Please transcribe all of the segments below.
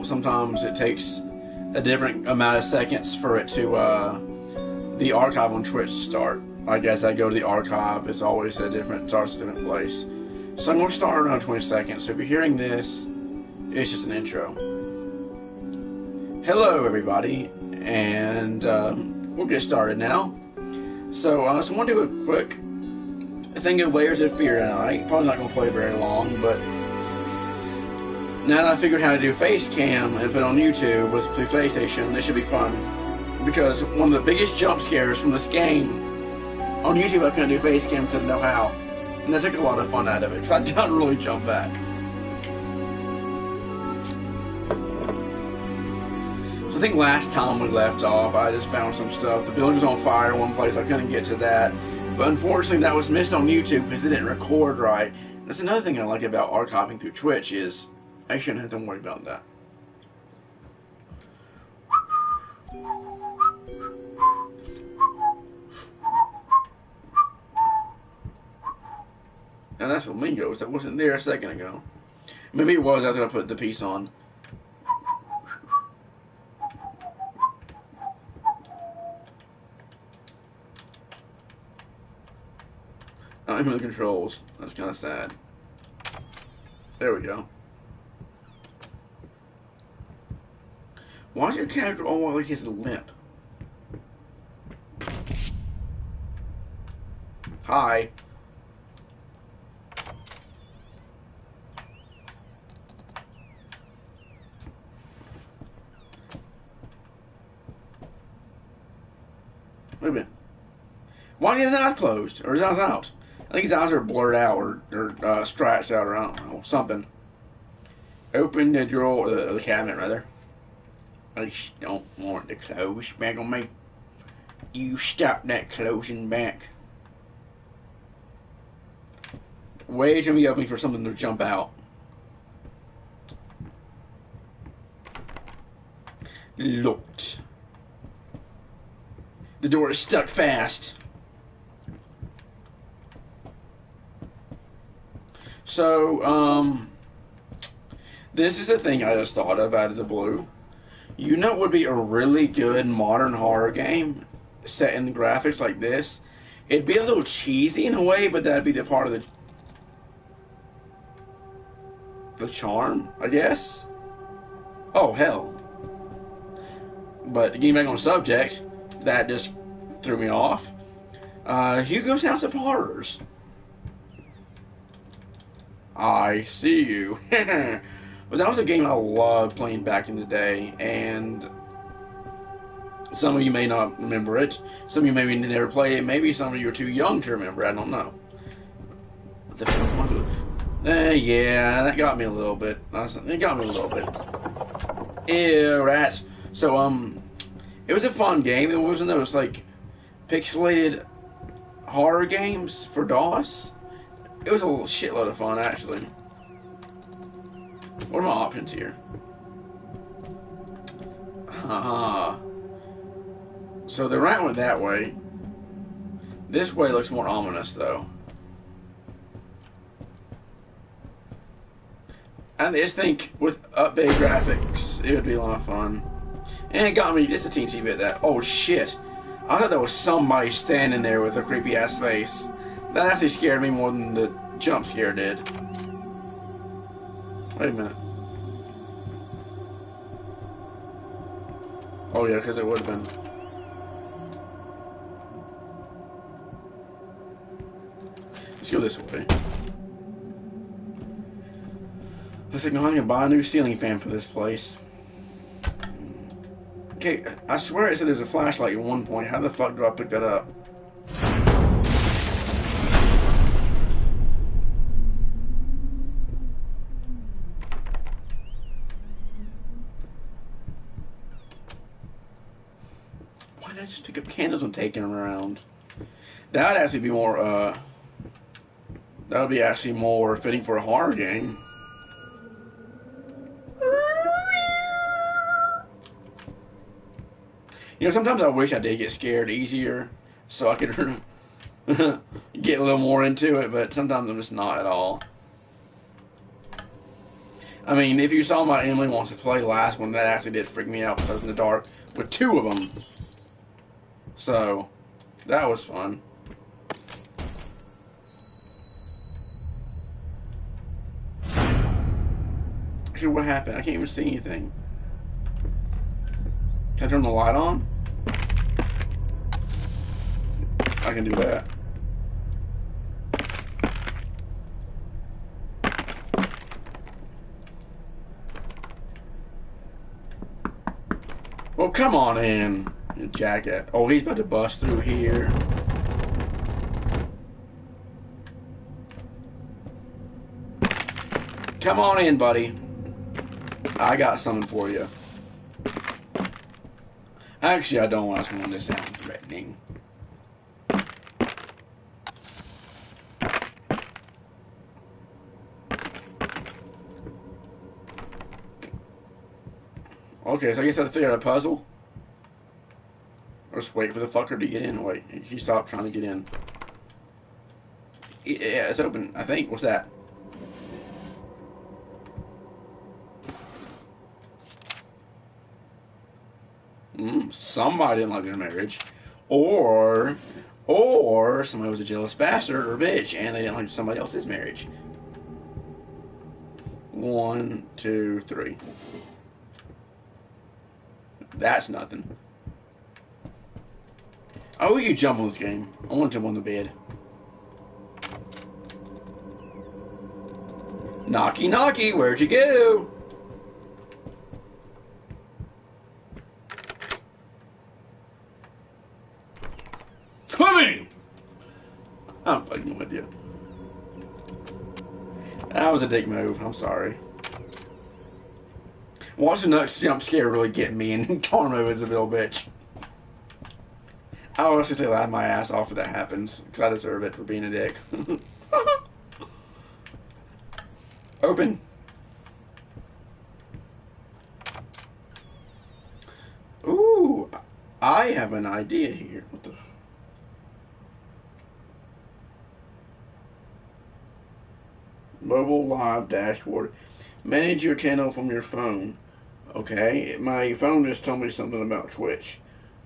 default, sometimes it takes a different amount of seconds for it to, the archive on Twitch to start. Like as I go to the archive, it's always starts a different place. So I'm going to start around 20 seconds. So if you're hearing this, it's just an intro. Hello, everybody, and we'll get started now. So I just want to do a quick thing of Layers of Fear tonight. Probably not going to play very long, but now that I figured how to do face cam and put it on YouTube with the PlayStation, this should be fun. Because one of the biggest jump scares from this game, on YouTube I couldn't do face cam, didn't know how. And that took a lot of fun out of it, because I didn't really jump back. So I think last time we left off, I just found some stuff. The building was on fire in one place, I couldn't get to that. But unfortunately that was missed on YouTube because it didn't record right. That's another thing I like about archiving through Twitch is I shouldn't have to worry about that. And that's flamingos. That wasn't there a second ago. Maybe it was after I put the piece on. Not even the controls. That's kind of sad. There we go. Why is your character all like he has a limp? Hi. Wait a minute. Why is his eyes closed? Or his eyes out? I think his eyes are blurred out or scratched out or I don't know, something. Open the drawer, or the cabinet rather. I don't want to close back on me. You stop that closing back. Wait till we open for something to jump out. Locked. The door is stuck fast. So, this is a thing I just thought of out of the blue. You know what would be a really good modern horror game set in the graphics like this? It'd be a little cheesy in a way, but that'd be the part of the charm, I guess? Oh, hell. But getting back on subject, that just threw me off. Hugo's House of Horrors. I see you. But that was a game I loved playing back in the day, and some of you may not remember it. Some of you maybe never played it. Maybe some of you are too young to remember. I don't know. What the fuck am I doing? Yeah, that got me a little bit. It got me a little bit. Ew, rats. So, it was a fun game. It wasn't those, like, pixelated horror games for DOS. It was a little shitload of fun, actually. What are my options here? So the rat went that way. This way looks more ominous, though. I just think with updated graphics, it would be a lot of fun. And it got me just a teensy bit that. Oh shit! I thought there was somebody standing there with a creepy ass face. That actually scared me more than the jump scare did. Wait a minute. Oh yeah, because it would have been. Let's go this way. Looks like I'm going to buy a new ceiling fan for this place. Okay, I swear it said there's a flashlight at one point. How the fuck do I pick that up? Why did I just pick up candles and take them around? That would actually be more, that would be actually more fitting for a horror game. You know, sometimes I wish I did get scared easier so I could get a little more into it, but sometimes I'm just not at all. I mean, if you saw my Emily Wants to Play last one, that actually did freak me out because I was in the dark with 2 of them. So, that was fun. Okay, what happened? I can't even see anything. Can I turn the light on? I can do that. Well, come on in, you jacket. Oh, he's about to bust through here. Come on in, buddy. I got something for you. Actually, I don't want to sound threatening. Okay, so I guess I have to figure out a puzzle. Or just wait for the fucker to get in. Wait, he stopped trying to get in. Yeah, it's open, I think. What's that? Somebody didn't like their marriage. Or somebody was a jealous bastard or bitch and they didn't like somebody else's marriage. 1, 2, 3. That's nothing. Oh, you jump on this game. I want to jump on the bed. Knocky, knocky, where'd you go? Come in! I'm fucking with you. That was a dick move. I'm sorry. Watching the next jump scare really get me, and Karma is a little bitch. I honestly say laugh my ass off if that happens, because I deserve it for being a dick. Open. Ooh, I have an idea here. What the? Mobile live dashboard. Manage your channel from your phone. Okay, my phone just told me something about Twitch.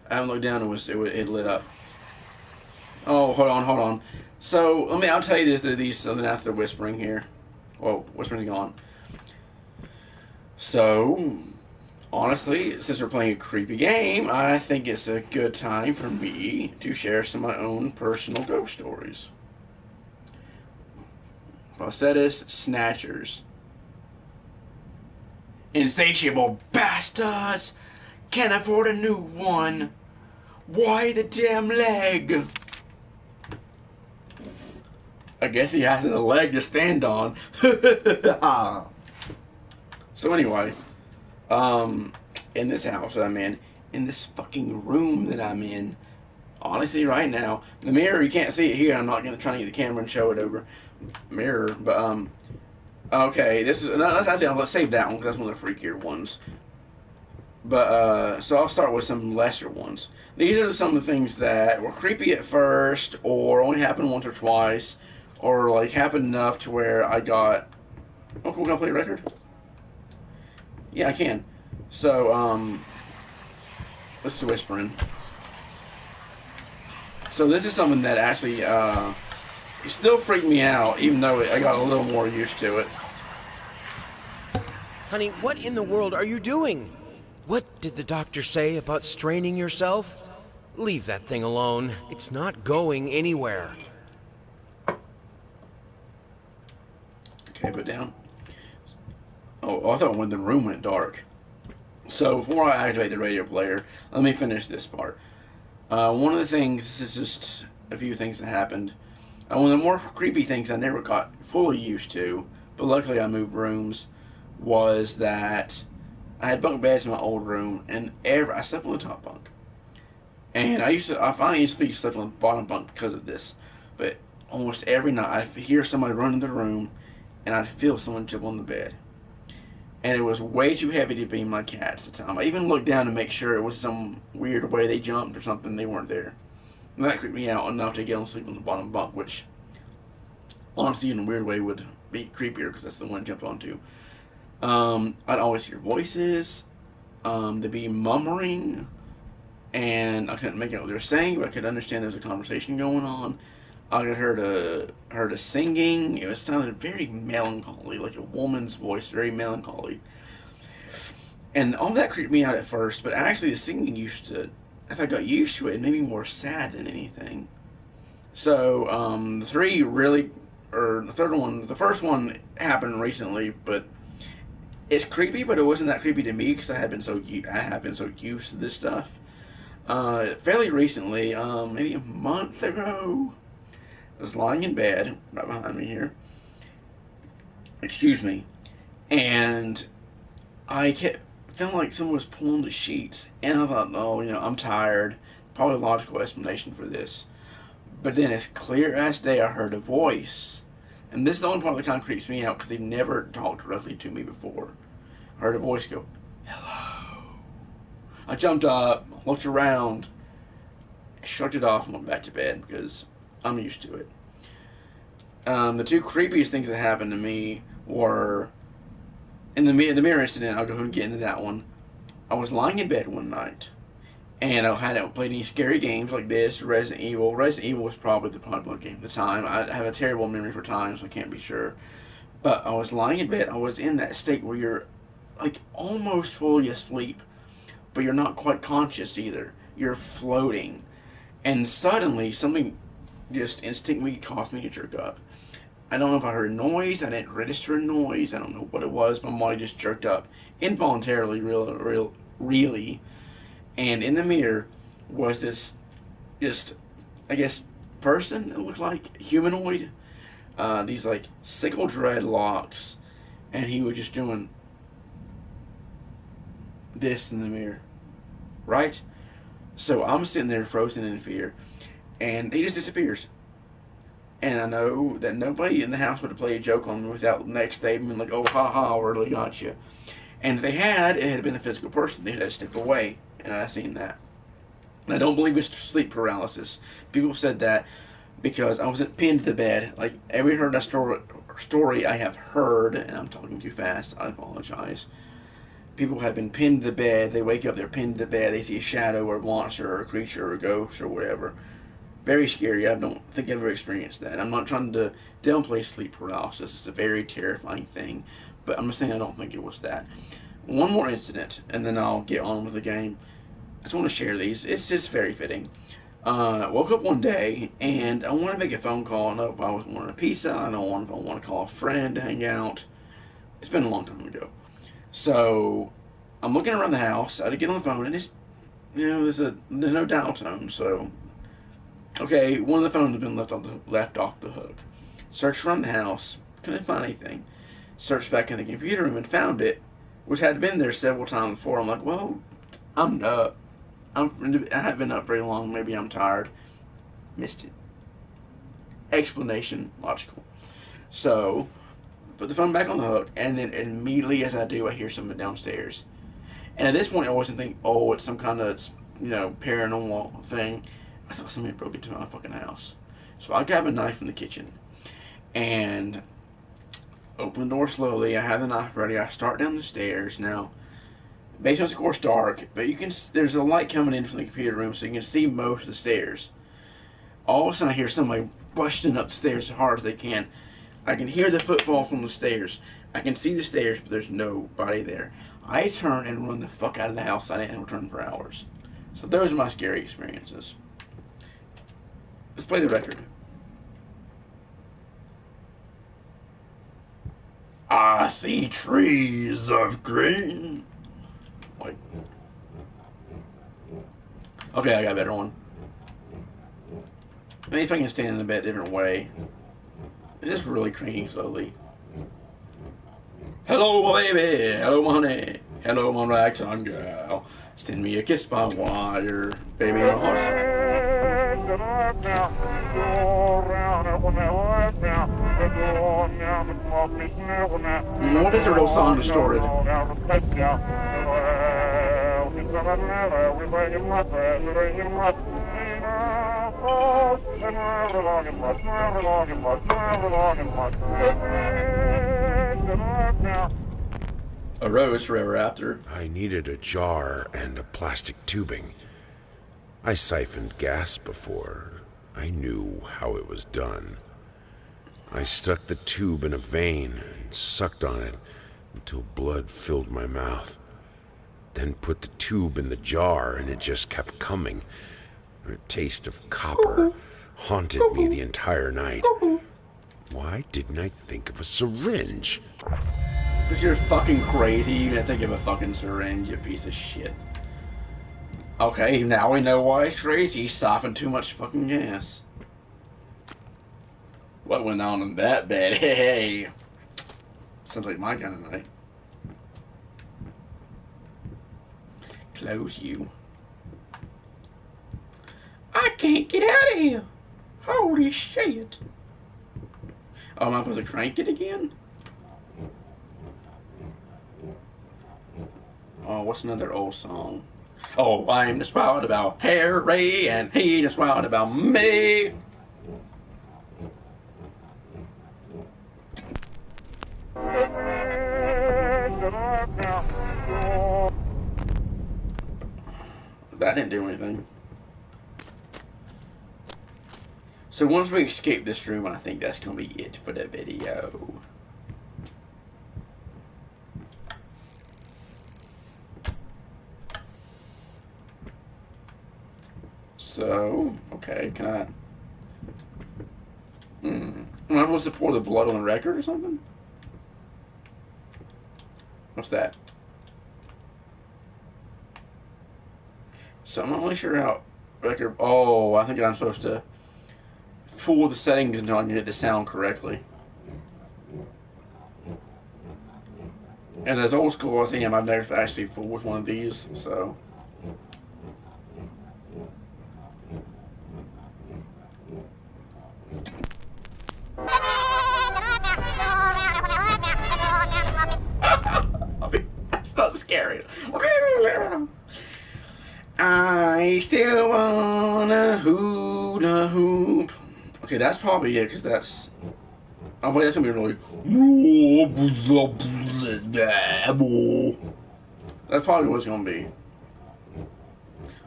I haven't looked down. It lit up. Oh, hold on. So I'll tell you these something after whispering here. Well, whispering's gone. So, honestly, since we're playing a creepy game, I think it's a good time for me to share some of my own personal ghost stories. Falsettis snatchers. Insatiable bastards! Can't afford a new one. Why the damn leg? I guess he hasn't a leg to stand on. So anyway, in this house that I'm in this fucking room that I'm in, honestly right now, the mirror, you can't see it here, I'm not going to try to get the camera and show it over mirror, but, okay, let's save that one, because that's one of the freakier ones. But, so I'll start with some lesser ones. These are some of the things that were creepy at first, or only happened once or twice, or, like, happened enough to where I got... Oh, cool, can I play a record? Yeah, I can. So, let's do whispering. So this is something that actually, it still freaked me out, even though I got a little more used to it. Honey, what in the world are you doing? What did the doctor say about straining yourself? Leave that thing alone. It's not going anywhere. Okay, put down. Oh, I thought when the room went dark. So before I activate the radio player, let me finish this part. One of the things, this is just a few things that happened. One of the more creepy things I never got fully used to, but luckily I moved rooms, was that I had bunk beds in my old room, and I slept on the top bunk. And I finally used to sleep on the bottom bunk because of this. But almost every night I'd hear somebody run in the room, and I'd feel someone jump on the bed. And it was way too heavy to be my cats at the time. I even looked down to make sure it was some weird way they jumped or something. They weren't there. And that creeped me out enough to get on sleep on the bottom bunk, which honestly in a weird way would be creepier because that's the one I jumped onto. I'd always hear voices. They'd be murmuring, and I couldn't make out what they were saying, but I could understand there was a conversation going on. I heard a singing. It was sounded very melancholy, like a woman's voice, very melancholy. And all that creeped me out at first, but actually the singing as I got used to it, it made me more sad than anything. So the three really, or the third one, the first one happened recently, but it's creepy, but it wasn't that creepy to me because I have been so used to this stuff. Fairly recently, maybe a month ago, I was lying in bed right behind me here. Excuse me, and I kept feeling like someone was pulling the sheets, and I thought, oh, I'm tired. Probably a logical explanation for this. But then, as clear as day, I heard a voice, and this is the only part that kind of creeps me out because they've never talked directly to me before. I heard a voice go, "Hello." I jumped up, looked around, shrugged it off, and went back to bed because I'm used to it. The two creepiest things that happened to me were in the mirror incident. I'll go ahead and get into that one. I was lying in bed one night, and I hadn't played any scary games like this, Resident Evil. Resident Evil was probably the popular game at the time. I have a terrible memory for time, so I can't be sure. But I was lying in bed. I was in that state where you're like almost fully asleep, but you're not quite conscious either. You're floating. And suddenly, something just instinctively caused me to jerk up. I don't know if I heard a noise. I didn't register a noise. I don't know what it was. My body just jerked up involuntarily, really. And in the mirror was this, just, I guess, person. It looked like humanoid. These like sickle dreadlocks, and he was just doing this in the mirror, right? So I'm sitting there frozen in fear, and he just disappears. And I know that nobody in the house would have played a joke on me without the next day being like, oh, ha ha, I really got you. And if they had, it had been a physical person. They'd have to step away, and I've seen that. And I don't believe it's sleep paralysis. People said that because I wasn't pinned to the bed. Like, every heard that story I have heard, and I'm talking too fast, I apologize. People have been pinned to the bed. They wake up, they're pinned to the bed. They see a shadow or a monster or a creature or a ghost or whatever. Very scary. I don't think I've ever experienced that. I'm not trying to downplay sleep paralysis. It's a very terrifying thing. But I'm just saying I don't think it was that. One more incident, and then I'll get on with the game. I just want to share these. It's just very fitting. Woke up one day, and I want to make a phone call. I don't know if I was wanting a pizza. I don't know if I want to call a friend to hang out. It's been a long time ago. So I'm looking around the house. I had to get on the phone, and it's, there's no dial tone. So, okay, one of the phones has been left off the hook. Searched around the house, couldn't find anything. Searched back in the computer room and found it, which had been there several times before. I'm like, well, I'm up. I haven't been up very long. Maybe I'm tired. Missed it. Explanation logical. So, put the phone back on the hook, and then immediately as I do, I hear something downstairs. And at this point, I wasn't thinking, oh, it's some kind of, paranormal thing. I thought somebody broke into my fucking house. So I grab a knife from the kitchen and open the door slowly. I have the knife ready. I start down the stairs. Now, basement's of course dark, but there's a light coming in from the computer room, so you can see most of the stairs. All of a sudden, I hear somebody busting up the stairs as hard as they can. I can hear the footfall from the stairs. I can see the stairs, but there's nobody there. I turn and run the fuck out of the house. I didn't return for hours. So those are my scary experiences. Let's play the record. I see trees of green. Like, okay, I got a better one. Maybe if I can stand in the bed a different way. It's just really cranking slowly. Hello, baby. Hello, my honey. Hello, my ragtime gal. Send me a kiss by wire, baby. What is a real song distorted? A rose forever after. I needed a jar and a plastic tubing. I siphoned gas before. I knew how it was done. I stuck the tube in a vein and sucked on it until blood filled my mouth. Then put the tube in the jar and it just kept coming. A taste of copper haunted me the entire night. Why didn't I think of a syringe? Because you're fucking crazy. You didn't think of a fucking syringe, you piece of shit. Okay, now we know why he's crazy. He softened too much fucking gas. What went on in that bed? Hey. Sounds like my kind of night. Close you. I can't get out of here. Holy shit. Oh, am I supposed to crank it again? Oh, what's another old song? Oh, I'm just wild about Harry, and he just wild about me. That didn't do anything. So once we escape this room, I think that's going to be it for the video. So, okay, can I... Am I supposed to pour the blood on the record or something? What's that? So I'm not really sure how record... Oh, I think I'm supposed to fool the settings until I can get it to sound correctly. And as old school as I am, I've never actually fooled with one of these, so... It's not scary. I still wanna hula hoop. Okay, that's probably it, because that's... Oh, wait, that's gonna be really... That's probably what it's gonna be.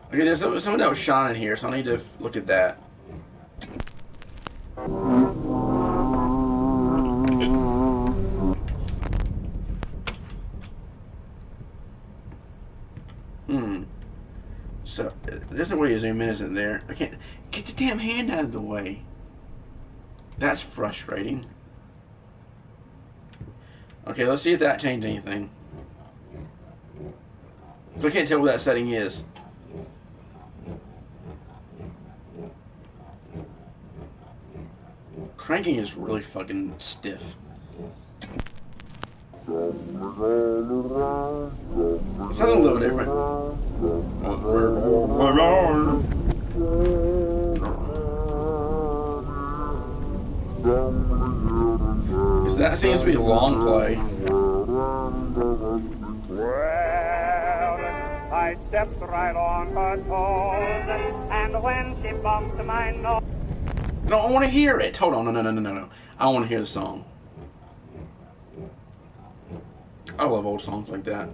Okay, there's something that was shining here, so I need to look at that. So, there's a way to zoom in, isn't there? I can't... Get the damn hand out of the way. That's frustrating. Okay, let's see if that changed anything. So I can't tell what that setting is. Cranking is really fucking stiff. It sounds a little different. Because that seems to be a long play. Well, I stepped right on her toes, and when she bumped my nose... No, I want to hear it. Hold on, no. I want to hear the song. I love old songs like that.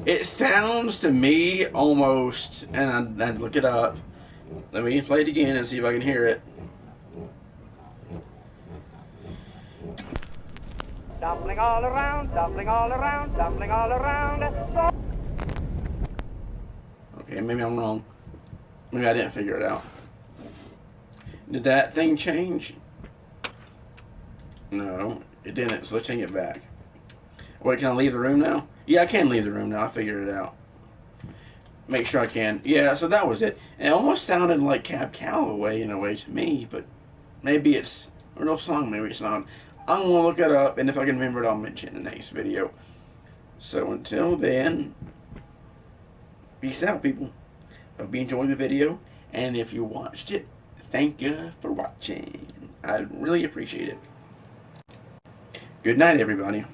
It sounds to me almost, and I'd look it up. Let me play it again and see if I can hear it. Dumpling all around, dumpling all around, dumpling all around. Okay, maybe I'm wrong. Maybe I didn't figure it out. Did that thing change? No, it didn't, so let's change it back. Wait, can I leave the room now? Yeah, I can leave the room now. I figured it out. Make sure I can. Yeah, so that was it. And it almost sounded like Cab Calloway in a way to me, but maybe it's a real song, maybe it's not. I'm going to look it up, and if I can remember it, I'll mention it in the next video. So until then, peace out, people. Hope you enjoyed the video, and if you watched it, thank you for watching. I really appreciate it. Good night, everybody.